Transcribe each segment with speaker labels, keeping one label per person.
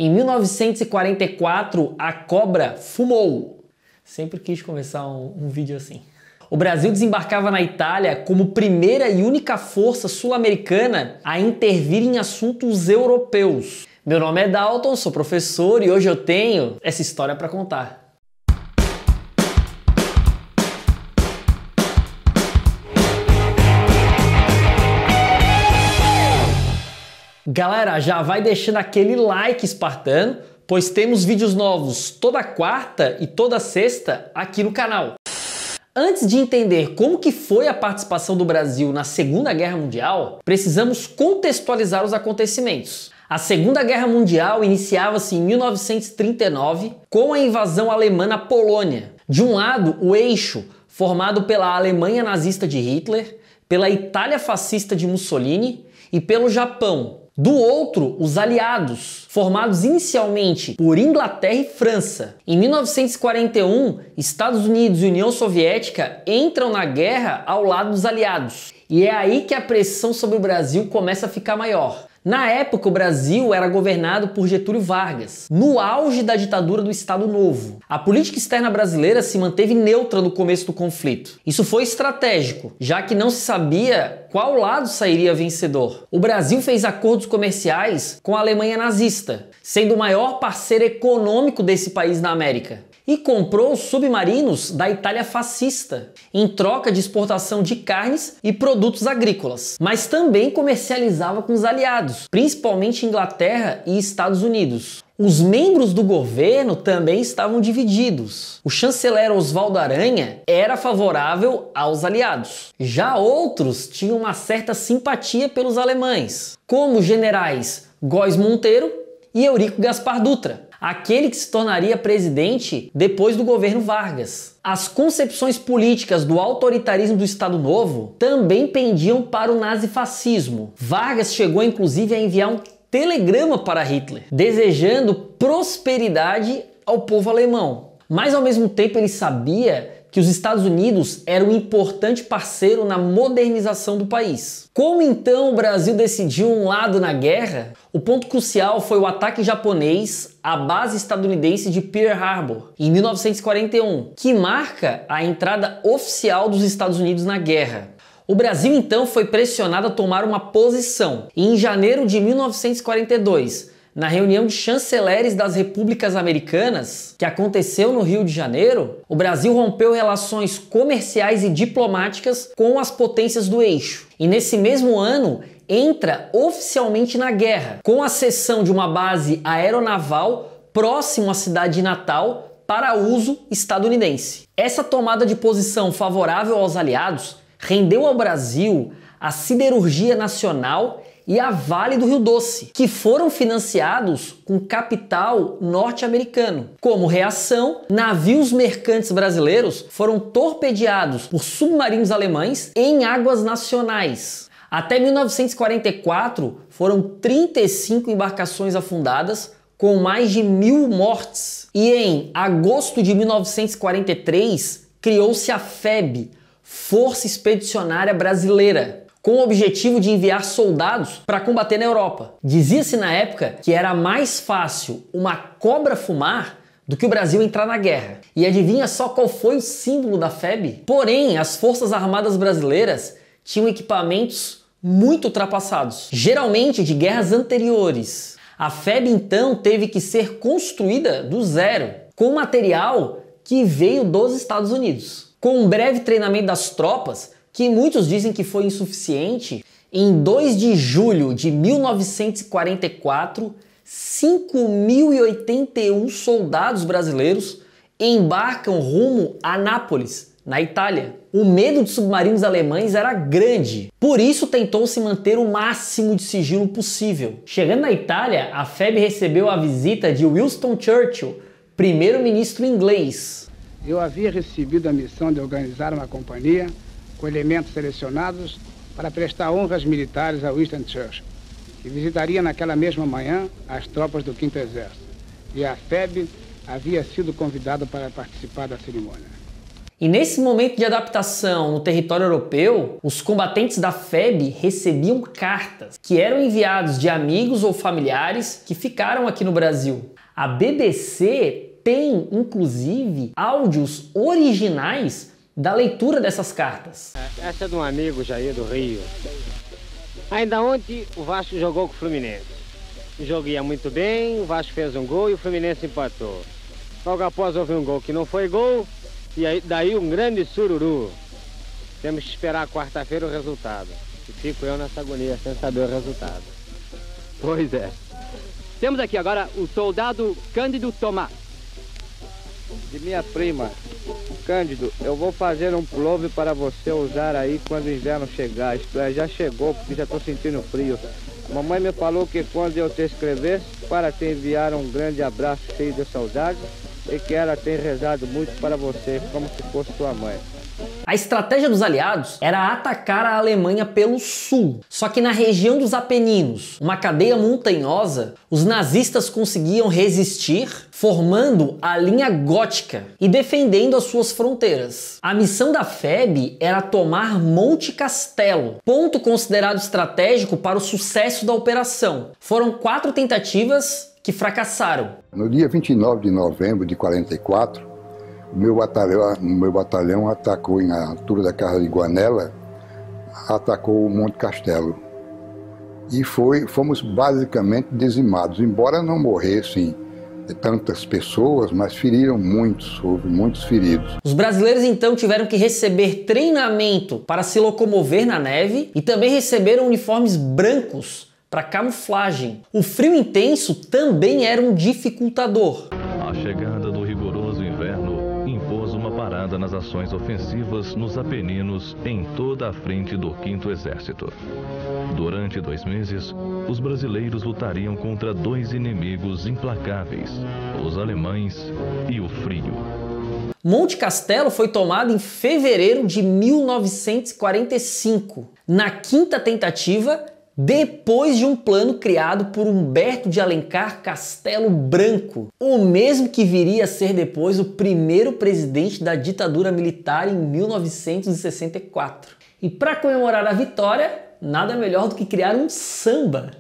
Speaker 1: Em 1944, a cobra fumou. Sempre quis começar um vídeo assim. O Brasil desembarcava na Itália como primeira e única força sul-americana a intervir em assuntos europeus. Meu nome é Dalton, sou professor e hoje eu tenho essa história para contar. Galera, já vai deixando aquele like espartano, pois temos vídeos novos toda quarta e toda sexta aqui no canal. Antes de entender como que foi a participação do Brasil na Segunda Guerra Mundial, precisamos contextualizar os acontecimentos. A Segunda Guerra Mundial iniciava-se em 1939 com a invasão alemã na Polônia. De um lado, o eixo, formado pela Alemanha nazista de Hitler, pela Itália fascista de Mussolini e pelo Japão. Do outro, os aliados, formados inicialmente por Inglaterra e França. Em 1941, Estados Unidos e União Soviética entram na guerra ao lado dos aliados. E é aí que a pressão sobre o Brasil começa a ficar maior. Na época, o Brasil era governado por Getúlio Vargas, no auge da ditadura do Estado Novo. A política externa brasileira se manteve neutra no começo do conflito. Isso foi estratégico, já que não se sabia qual lado sairia vencedor. O Brasil fez acordos comerciais com a Alemanha nazista, sendo o maior parceiro econômico desse país na América. E comprou submarinos da Itália fascista, em troca de exportação de carnes e produtos agrícolas. Mas também comercializava com os aliados, principalmente Inglaterra e Estados Unidos. Os membros do governo também estavam divididos. O chanceler Oswaldo Aranha era favorável aos aliados. Já outros tinham uma certa simpatia pelos alemães, como os generais Góes Monteiro e Eurico Gaspar Dutra, aquele que se tornaria presidente depois do governo Vargas. As concepções políticas do autoritarismo do Estado Novo também pendiam para o nazifascismo. Vargas chegou inclusive a enviar um telegrama para Hitler, desejando prosperidade ao povo alemão. Mas ao mesmo tempo ele sabia que os Estados Unidos eram um importante parceiro na modernização do país. Como então o Brasil decidiu um lado na guerra? O ponto crucial foi o ataque japonês à base estadunidense de Pearl Harbor, em 1941, que marca a entrada oficial dos Estados Unidos na guerra. O Brasil então foi pressionado a tomar uma posição. E em janeiro de 1942, na reunião de chanceleres das repúblicas americanas, que aconteceu no Rio de Janeiro, o Brasil rompeu relações comerciais e diplomáticas com as potências do eixo. E nesse mesmo ano, entra oficialmente na guerra, com a cessão de uma base aeronaval próximo à cidade de Natal para uso estadunidense. Essa tomada de posição favorável aos aliados rendeu ao Brasil a Siderurgia Nacional e a Vale do Rio Doce, que foram financiados com capital norte-americano. Como reação, navios mercantes brasileiros foram torpedeados por submarinos alemães em águas nacionais. Até 1944, foram 35 embarcações afundadas, com mais de 1.000 mortes. E em agosto de 1943, criou-se a FEB, Força Expedicionária Brasileira, com o objetivo de enviar soldados para combater na Europa. Dizia-se na época que era mais fácil uma cobra fumar do que o Brasil entrar na guerra. E adivinha só qual foi o símbolo da FEB? Porém, as Forças Armadas Brasileiras tinham equipamentos muito ultrapassados, geralmente de guerras anteriores. A FEB então teve que ser construída do zero, com material que veio dos Estados Unidos. Com um breve treinamento das tropas, que muitos dizem que foi insuficiente, em 2 de julho de 1944, 5.081 soldados brasileiros embarcam rumo a Nápoles, na Itália. O medo de submarinos alemães era grande, por isso tentou-se manter o máximo de sigilo possível. Chegando na Itália, a FEB recebeu a visita de Winston Churchill, primeiro-ministro inglês.
Speaker 2: Eu havia recebido a missão de organizar uma companhia com elementos selecionados para prestar honras militares a Winston Churchill, que visitaria naquela mesma manhã as tropas do 5º Exército, e a FEB havia sido convidada para participar da cerimônia.
Speaker 1: E nesse momento de adaptação no território europeu, os combatentes da FEB recebiam cartas que eram enviados de amigos ou familiares que ficaram aqui no Brasil. A BBC tem, inclusive, áudios originais da leitura dessas cartas.
Speaker 3: Essa é de um amigo Jair do Rio. Ainda ontem o Vasco jogou com o Fluminense. O jogo ia muito bem, o Vasco fez um gol e o Fluminense empatou. Logo após houve um gol que não foi gol, e aí, daí um grande sururu. Temos que esperar quarta-feira o resultado. E fico eu nessa agonia sem saber o resultado.
Speaker 4: Pois é. Temos aqui agora o soldado Cândido Tomás.
Speaker 5: De minha prima, Cândido, eu vou fazer um pullover para você usar aí quando o inverno chegar. Isto é, já chegou, porque já estou sentindo frio. Mamãe me falou que quando eu te escrevesse, para te enviar um grande abraço cheio de saudade e que ela tem rezado muito para você, como se fosse sua mãe.
Speaker 1: A estratégia dos aliados era atacar a Alemanha pelo sul. Só que na região dos Apeninos, uma cadeia montanhosa, os nazistas conseguiam resistir, formando a linha gótica e defendendo as suas fronteiras. A missão da FEB era tomar Monte Castelo, ponto considerado estratégico para o sucesso da operação. Foram 4 tentativas que fracassaram.
Speaker 6: No dia 29 de novembro de 44, o meu batalhão atacou na altura da Casa de Guanela, atacou o Monte Castelo. E fomos basicamente dizimados, embora não morressem tantas pessoas, mas feriram muitos, houve muitos feridos.
Speaker 1: Os brasileiros então tiveram que receber treinamento para se locomover na neve e também receberam uniformes brancos para camuflagem. O frio intenso também era um dificultador.
Speaker 7: A chegada do rigoroso inverno impôs uma parada nas ações ofensivas nos Apeninos em toda a frente do 5º Exército. Durante 2 meses, os brasileiros lutariam contra 2 inimigos implacáveis, os alemães e o frio.
Speaker 1: Monte Castelo foi tomado em fevereiro de 1945, na 5ª tentativa, depois de um plano criado por Humberto de Alencar Castelo Branco, o mesmo que viria a ser depois o primeiro presidente da ditadura militar em 1964. E para comemorar a vitória, nada melhor do que criar um samba.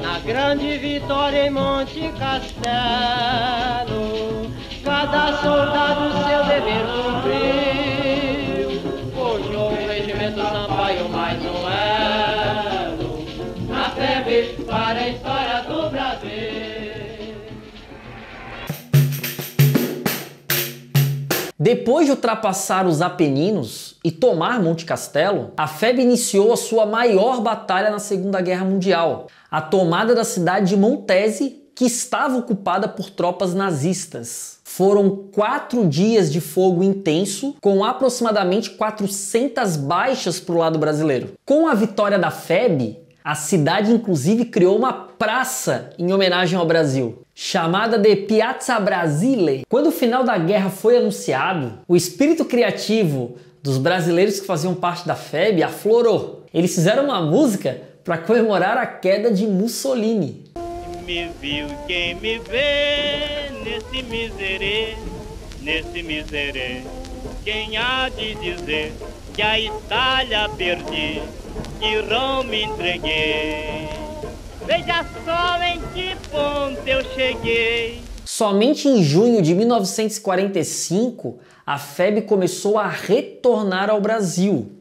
Speaker 8: Na grande vitória em Monte Castelo, cada soldado seu dever cumpriu. Puxou o regimento Sampaio mais um elo na FEB para a história do Brasil.
Speaker 1: Depois de ultrapassar os Apeninos e tomar Monte Castelo, a FEB iniciou a sua maior batalha na Segunda Guerra Mundial, a tomada da cidade de Montese, que estava ocupada por tropas nazistas. Foram 4 dias de fogo intenso, com aproximadamente 400 baixas para o lado brasileiro. Com a vitória da FEB, a cidade inclusive criou uma praça em homenagem ao Brasil, chamada de Piazza Brasile. Quando o final da guerra foi anunciado, o espírito criativo dos brasileiros que faziam parte da FEB aflorou. Eles fizeram uma música para comemorar a queda de Mussolini.
Speaker 8: Me viu quem me vê nesse miserê, quem há de dizer que a Itália perdi, que Roma entreguei. Veja só em que ponto eu cheguei.
Speaker 1: Somente em junho de 1945, a FEB começou a retornar ao Brasil.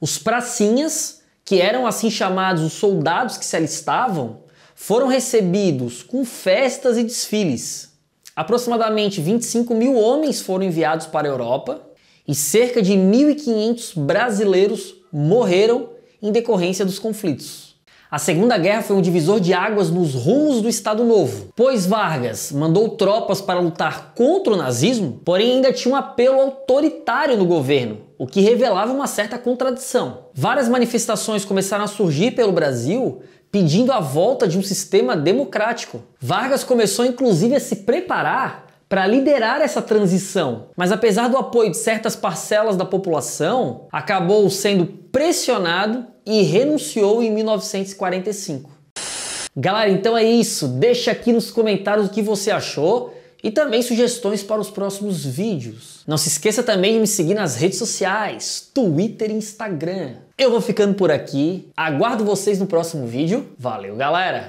Speaker 1: Os pracinhas, que eram assim chamados os soldados que se alistavam, foram recebidos com festas e desfiles. Aproximadamente 25 mil homens foram enviados para a Europa e cerca de 1.500 brasileiros morreram em decorrência dos conflitos. A Segunda Guerra foi um divisor de águas nos rumos do Estado Novo, pois Vargas mandou tropas para lutar contra o nazismo, porém ainda tinha um apelo autoritário no governo, o que revelava uma certa contradição. Várias manifestações começaram a surgir pelo Brasil pedindo a volta de um sistema democrático. Vargas começou inclusive a se preparar para liderar essa transição, mas apesar do apoio de certas parcelas da população, acabou sendo pressionado e renunciou em 1945. Galera, então é isso. Deixa aqui nos comentários o que você achou e também sugestões para os próximos vídeos. Não se esqueça também de me seguir nas redes sociais, Twitter e Instagram. Eu vou ficando por aqui, aguardo vocês no próximo vídeo. Valeu, galera!